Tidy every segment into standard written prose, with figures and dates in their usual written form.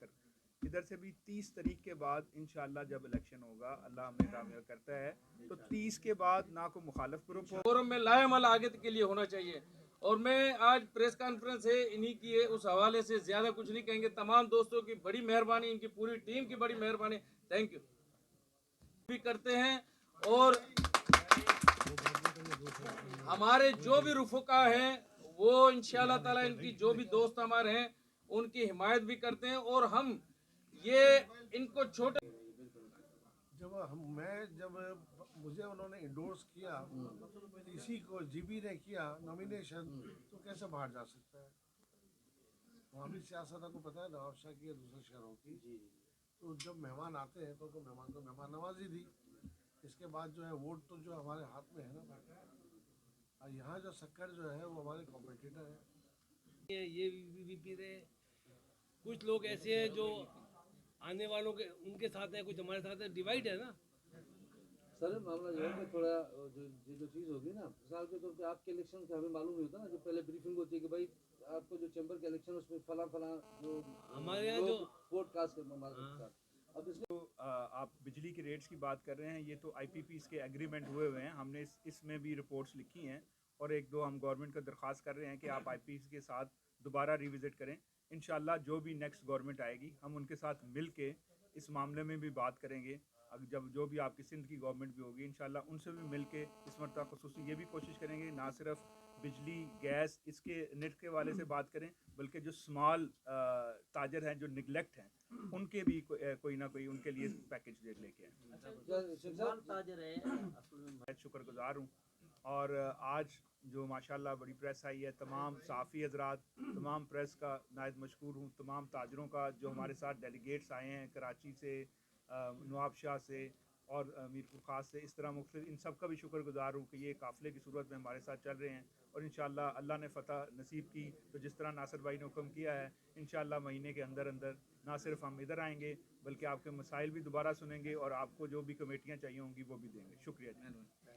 लेकर। इधर से भी 30 तारीख के बाद इंशाल्लाह जब इलेक्शन होगा, अल्लाह हमें कामयाब करता है, तो 30 के बाद ना कोई मुखालिफ ग्रुप हो। फोरम में लाएमल आगे के लिए होना चाहिए। और मैं आज प्रेस कॉन्फ्रेंस है इन्हीं की है, उस हवाले से ज़्यादा कुछ नहीं कहेंगे। तमाम दोस्तों की बड़ी मेहरबानी, इनकी पूरी टीम की बड़ी मेहरबानी, थैंक यू भी करते हैं। और हमारे जो भी रुफका हैं वो इंशाल्लाह ताला इनकी जो भी दोस्त हमारे हैं उनकी हिमायत भी करते हैं। और हम ये इनको छोटे जब मुझे उन्होंने इंडोर्स किया, इसी को जीबी ने किया नॉमिनेशन, तो कैसे बाहर जा सकता है? वहाँ भी सियासत आपको पता है नवाब शाह की या दूसरे शहरों की। तो जब मेहमान आते हैं तो मेहमान को मेहमान नवाजी दी। इसके बाद जो है वोट तो जो हमारे हाथ में है ना, और यहाँ जो शक्कर जो है वो हमारे कॉम्पिटिटर है। ये वीपी थे, कुछ लोग ऐसे हैं जो आने वालों के उनके साथ है, कुछ हमारे साथ है, डिवाइड है ना सर। मामला जो है कि थोड़ा जो चीज़ होगी ना, मिसाल के तौर पे आपके इलेक्शन का हमें मालूम नहीं होता ना, जो पहले ब्रीफिंग होती है कि भाई आपको जो चैम्बर के इलेक्शन उसमें फला जो हमारे यहाँ जो वोट कास्ट करना। अब इसमें तो आप बिजली के रेट्स की बात कर रहे हैं, ये तो IPPs के एग्रीमेंट हुए हुए हैं। हमने इसमें भी रिपोर्ट्स लिखी हैं और एक दो हम गवर्नमेंट को दरख्वास्त कर रहे हैं कि आप IPPs के साथ दोबारा रिविज़िट करें। इंशाल्लाह जो भी नेक्स्ट गवर्नमेंट आएगी हम उनके साथ मिल के इस मामले में भी बात करेंगे। अब जब जो भी आपकी सिंध की गवर्नमेंट भी होगी इंशाल्लाह उनसे भी मिल के इस मरतबा खुसूसी ये भी कोशिश करेंगे, ना सिर्फ बिजली गैस इसके नेट के वाले से बात करें, बल्कि जो स्मॉल ताजर हैं, जो निगलेक्ट हैं, उनके भी कोई ना कोई उनके लिए पैकेज लेके आए। मैं शुक्रगुजार हूँ। और आज जो माशाल्लाह बड़ी प्रेस आई है, तमाम सहाफ़ी हजरात, तमाम प्रेस का नायत मशकूर हूँ। तमाम ताजरों का जो हमारे साथ डेलीगेट्स आए हैं कराची से, नवाब शाह से और मीरपुर ख़ास से, इस तरह मुख्तलिफ, इन सब का भी शुक्रगुजार हूँ कि ये काफ़िले की सूरत में हमारे साथ चल रहे हैं। और इंशाल्लाह अल्लाह ने फ़तह नसीब की तो जिस तरह नासिर भाई ने हुक्म किया है, इंशाल्लाह महीने के अंदर अंदर ना सिर्फ हम इधर आएंगे बल्कि आपके मसाइल भी दोबारा सुनेंगे और आपको जो भी कमेटियाँ चाहिए होंगी वो भी देंगे। शुक्रिया जी।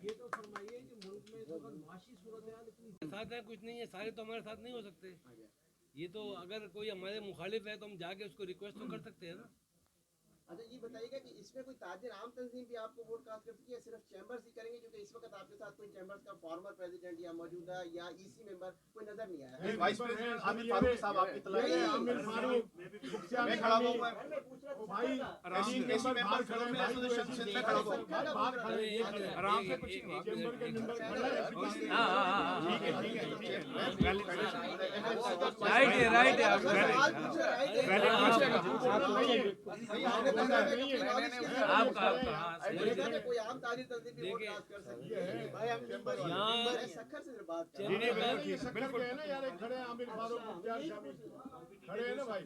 ये तो फरमाइए कि मुल्क में तो माशी सूरत साथ है, कुछ नहीं है, सारे तो हमारे साथ नहीं हो सकते। ये तो अगर कोई हमारे मुखालिफ है तो हम जाके उसको रिक्वेस्ट तो कर सकते हैं ना। अच्छा ये बताइएगा कि इसमें कोई ताजिर आम तंजीम भी आपको वोट कास्ट कर सकती है, सिर्फ चैम्बर्स ही करेंगे? क्योंकि इस वक्त आपके साथ कोई चैम्बर्स का फॉर्मर प्रेसिडेंट या मौजूदा या EC मेंबर कोई नजर नहीं आया। वाइस प्रेसिडेंट आमिर फारूक साहब आपकी तलाश में। आमिर फारूक मैं खड़ा हूं भाई, ऐसी मेंबर खड़े हैं एसोसिएशन में खड़ा हूं, बाहर खड़े हैं आराम से कुछ चैम्बर के मेंबर खड़े हैं। हां ठीक है राइट है, राइट है, आपका कोई आम ताजिर तंजीम भी वोट कास्ट कर सकती है। भाई हम चैम्बर शक्कर से बात कर रहे हैं। बिल्कुल है ना यार, खड़े हैं आमिर फारूक मुख्तार शामिल खड़े हैं ना भाई।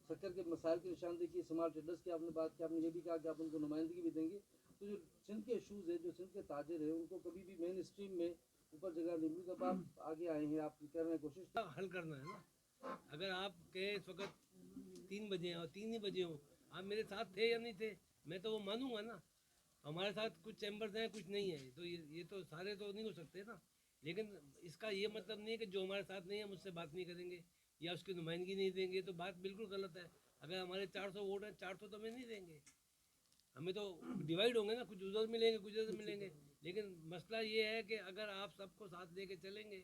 शक्कर के मसाइल की निशानदेही की, स्मार्ट ट्रेडर्स की आपने बात की, आपने ये भी कहा कि आप उनको नुमाइंदगी भी देंगे। तो जो सिंध के इशूज़ है, जो सिंध के ताजिर है, उनको कभी भी मेन स्ट्रीम में ऊपर जगह नहीं मिली। जब आप आगे आए हैं, आप कर रहे हैं कोशिश हल करना है ना। अगर आप कहे इस वक्त 3 बजे और 3 ही बजे हो, आप मेरे साथ थे या नहीं थे, मैं तो वो मानूंगा ना। हमारे साथ कुछ चैम्बर्स हैं, कुछ नहीं है, तो ये तो सारे तो नहीं हो सकते ना। लेकिन इसका ये मतलब नहीं है कि जो हमारे साथ नहीं है मुझसे बात नहीं करेंगे या उसकी नुमाइंदगी नहीं देंगे, तो बात बिल्कुल गलत है। अगर हमारे 400 वोट हैं, 400 तो हमें नहीं देंगे, हमें तो डिवाइड होंगे ना, कुछ उधर मिलेंगे कुछ इधर मिलेंगे। लेकिन मसला ये है कि अगर आप सबको साथ लेके चलेंगे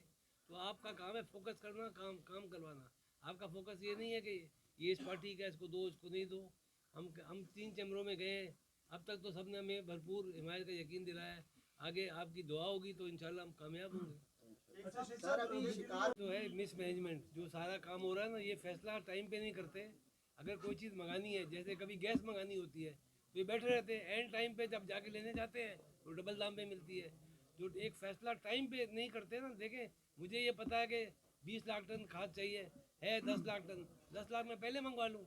तो आपका काम है फोकस करना, काम करवाना। आपका फोकस ये नहीं है कि ये इस पार्टी का, इसको दो इसको नहीं दो। हम 3 चैम्बरों में गए, अब तक तो सबने हमें भरपूर हिमायत का यकीन दिलाया है। आगे आपकी दुआ होगी तो इंशाल्लाह हम कामयाब होंगे। तो है मिस मैनेजमेंट, जो सारा काम हो रहा है ना, ये फैसला टाइम पे नहीं करते। अगर कोई चीज़ मंगानी है, जैसे कभी गैस मंगानी होती है तो ये बैठे रहते हैं, एंड टाइम पे जब जाके लेने जाते हैं तो डबल दाम पे मिलती है। जो एक फैसला टाइम पे नहीं करते ना, देखें मुझे ये पता है कि 20 लाख टन खाद चाहिए है, 10 लाख टन, 10 लाख में पहले मंगवा लूँ।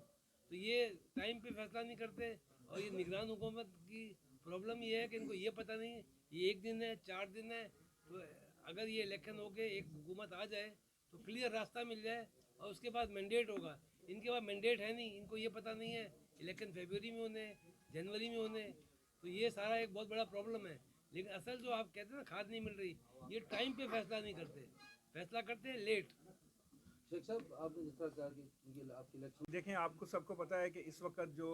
तो ये टाइम पे फैसला नहीं करते। और ये निगरान हुकूमत की प्रॉब्लम ये है कि इनको ये पता नहीं ये 1 दिन है 4 दिन है। तो अगर ये इलेक्शन हो के एक हुकूमत आ जाए तो क्लियर रास्ता मिल जाए और उसके बाद मैंडेट होगा। इनके पास मैंडेट है नहीं, इनको ये पता नहीं है इलेक्शन फरवरी में होने, जनवरी में होने। तो ये सारा एक बहुत बड़ा प्रॉब्लम है। लेकिन असल जो आप कहते हैं ना खाद नहीं मिल रही, ये टाइम पे फैसला नहीं करते, फैसला करते हैं लेट। शेख साहब, आपने जिस तरह कहा कि आपके इलेक्शन देखें, आपको सबको पता है कि इस वक्त जो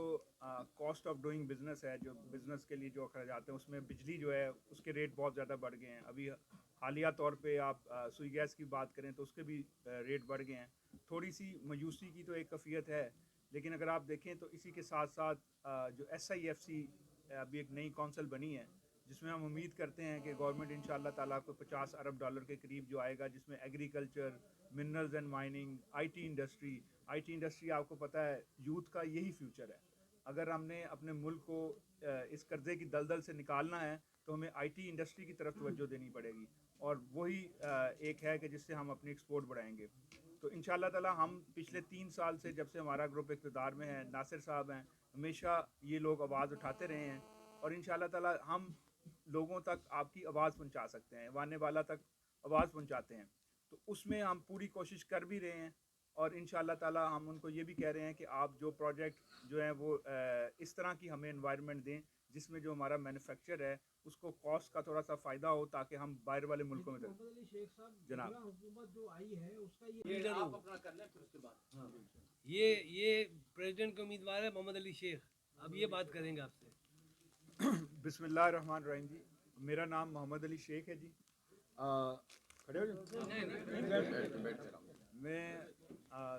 कॉस्ट ऑफ डूइंग बिजनेस है, जो बिजनेस के लिए जो अखराजात हैं, उसमें बिजली जो है उसके रेट बहुत ज़्यादा बढ़ गए हैं। अभी हालिया तौर पे आप सुई गैस की बात करें तो उसके भी रेट बढ़ गए हैं। थोड़ी सी मायूसी की तो एक कैफियत है, लेकिन अगर आप देखें तो इसी के साथ साथ जो SIFC अभी एक नई कौंसल बनी है, जिसमें हम उम्मीद करते हैं कि गवर्नमेंट इंशाअल्लाह ताला को $50 अरब के करीब जो आएगा, जिसमें agriculture, minerals and mining, IT industry आपको पता है यूथ का यही फ्यूचर है। अगर हमने अपने मुल्क को इस कर्जे की दलदल से निकालना है तो हमें IT इंडस्ट्री की तरफ तवज्जो देनी पड़ेगी, और वही एक है कि जिससे हम अपनी एक्सपोर्ट बढ़ाएंगे। तो इंशाअल्लाह ताला हम पिछले 3 साल से, जब से हमारा ग्रुप इक़्तिदार में है, नासिर साहब हैं, हमेशा ये लोग आवाज़ उठाते रहे हैं, और इंशाअल्लाह ताला हम लोगों तक आपकी आवाज़ पहुंचा सकते हैं, वाने वाला तक आवाज़ पहुंचाते हैं। तो उसमें हम पूरी कोशिश कर भी रहे हैं, और इंशाअल्लाह ताला हम उनको ये भी कह रहे हैं कि आप जो प्रोजेक्ट जो है वो इस तरह की हमें एनवायरनमेंट दें जिसमें जो हमारा मैन्युफैक्चर है उसको कॉस्ट का थोड़ा सा फ़ायदा हो, ताकि हम बाहर वाले मुल्कों में जनाब हुकूमत जो आई है उसका ये आप अपना कर लें, फिर उसके बाद ये प्रेसिडेंट के उम्मीदवार है मोहम्मद अली शेख। अब ये बात करेंगे आपसे। बिस्मिल्लाहिर्रहमानिर्रहीम जी, मेरा नाम मोहम्मद अली शेख है जी। खड़े हो जाओ। मैं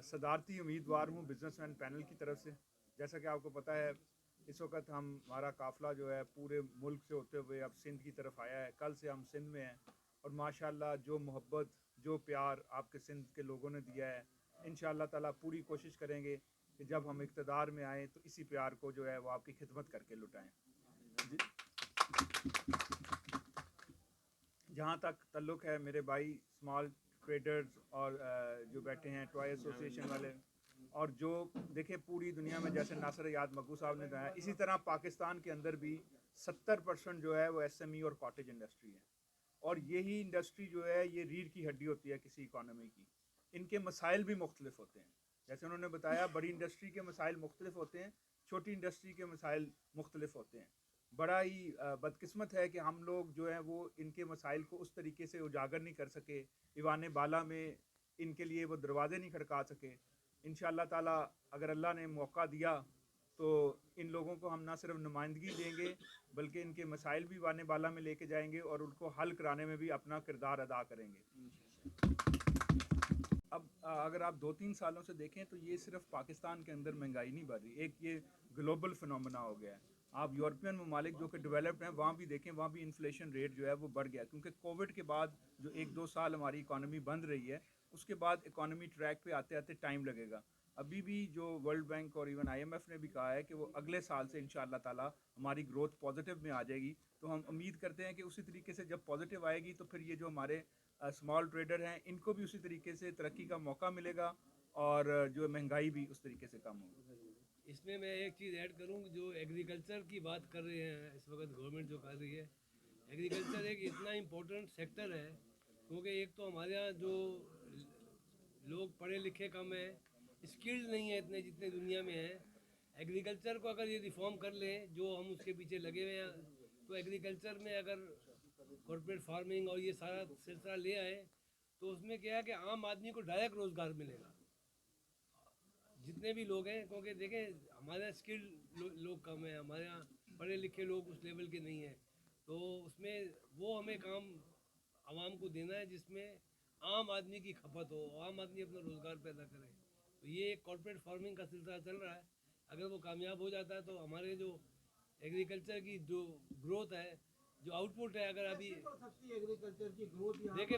सदारती उम्मीदवार हूँ बिजनेसमैन पैनल की तरफ से। जैसा कि आपको पता है, इस वक्त हमारा काफ़िला जो है पूरे मुल्क से होते हुए अब सिंध की तरफ आया है। कल से हम सिंध में हैं, और माशाल्लाह जो मोहब्बत, जो प्यार आपके सिंध के लोगों ने दिया है, इंशाअल्लाह ताला पूरी कोशिश करेंगे कि जब हम इक़्तिदार में आएँ तो इसी प्यार को जो है वो आपकी खिदमत करके लुटाएँ। जहाँ तक ताल्लुक़ है मेरे भाई स्मॉल ट्रेडर्स और जो बैठे हैं टॉय एसोसिएशन वाले, और जो देखें पूरी दुनिया में जैसे नासिर याद मकू साहब ने बताया, इसी तरह पाकिस्तान के अंदर भी 70% जो है वो SME और कॉटेज इंडस्ट्री है, और यही इंडस्ट्री जो है ये रीढ़ की हड्डी होती है किसी इकॉनमी की। इनके मसाइल भी मुख्तलिफ होते हैं, जैसे उन्होंने बताया बड़ी इंडस्ट्री के मसाइल मुख्तलिफ होते हैं, छोटी इंडस्ट्री के मसाइल मुख्तलिफ होते हैं। बड़ा ही बदकिस्मत है कि हम लोग जो है वो इनके मसाइल को उस तरीके से उजागर नहीं कर सके, ईवान बाला में इनके लिए वो दरवाज़े नहीं खड़का सके। इंशाअल्लाह ताला अगर अल्लाह ने मौका दिया तो इन लोगों को हम ना सिर्फ नुमाइंदगी देंगे, बल्कि इनके मसाइल भी वाने बाला में लेके जाएंगे और उनको हल कराने में भी अपना किरदार अदा करेंगे। अब अगर आप 2-3 सालों से देखें तो ये सिर्फ पाकिस्तान के अंदर महंगाई नहीं बढ़ रही, एक ये ग्लोबल फिनोमेना हो गया है। आप यूरोपियन ममालिक जो कि डेवलप्ड हैं वहाँ भी देखें, वहाँ भी इन्फ्लेशन रेट जो है वो बढ़ गया, क्योंकि कोविड के बाद जो 1-2 साल हमारी इकॉनमी बंद रही है, उसके बाद इकॉनमी ट्रैक पे आते आते टाइम लगेगा। अभी भी जो वर्ल्ड बैंक और इवन IMF ने भी कहा है कि वो अगले साल से इंशाअल्लाह ताला हमारी ग्रोथ पॉजिटिव में आ जाएगी। तो हम उम्मीद करते हैं कि उसी तरीके से जब पॉजिटिव आएगी तो फिर ये जो हमारे स्मॉल ट्रेडर हैं इनको भी उसी तरीके से तरक्की का मौका मिलेगा, और जो महंगाई भी उस तरीके से कम होगी। इसमें मैं एक चीज़ ऐड करूँ, जो एग्रीकल्चर की बात कर रहे हैं इस वक्त गवर्नमेंट जो कर रही है, एग्रीकल्चर एक इतना इम्पोर्टेंट सेक्टर है, क्योंकि एक तो हमारे यहाँ जो लोग पढ़े लिखे कम है, स्किल्ड नहीं है इतने जितने दुनिया में है। एग्रीकल्चर को अगर ये रिफॉर्म कर लें, जो हम उसके पीछे लगे हुए हैं, तो एग्रीकल्चर में अगर कॉर्पोरेट फार्मिंग और ये सारा सिलसिला ले आए तो उसमें क्या है कि आम आदमी को डायरेक्ट रोज़गार मिलेगा, जितने भी लोग हैं। क्योंकि देखें हमारे यहाँ स्किल्ड लोग कम हैं, हमारे यहाँ पढ़े लिखे लोग उस लेवल के नहीं हैं, तो उसमें वो हमें काम आवाम को देना है जिसमें आम आदमी की खपत हो, आम आदमी अपना रोज़गार पैदा करे। तो ये एक कॉर्पोरेट फार्मिंग का सिलसिला चल रहा है, अगर वो कामयाब हो जाता है तो हमारे जो एग्रीकल्चर की जो ग्रोथ है, जो आउटपुट है, अगर अभी एग्रीकल्चर की ग्रोथ देखें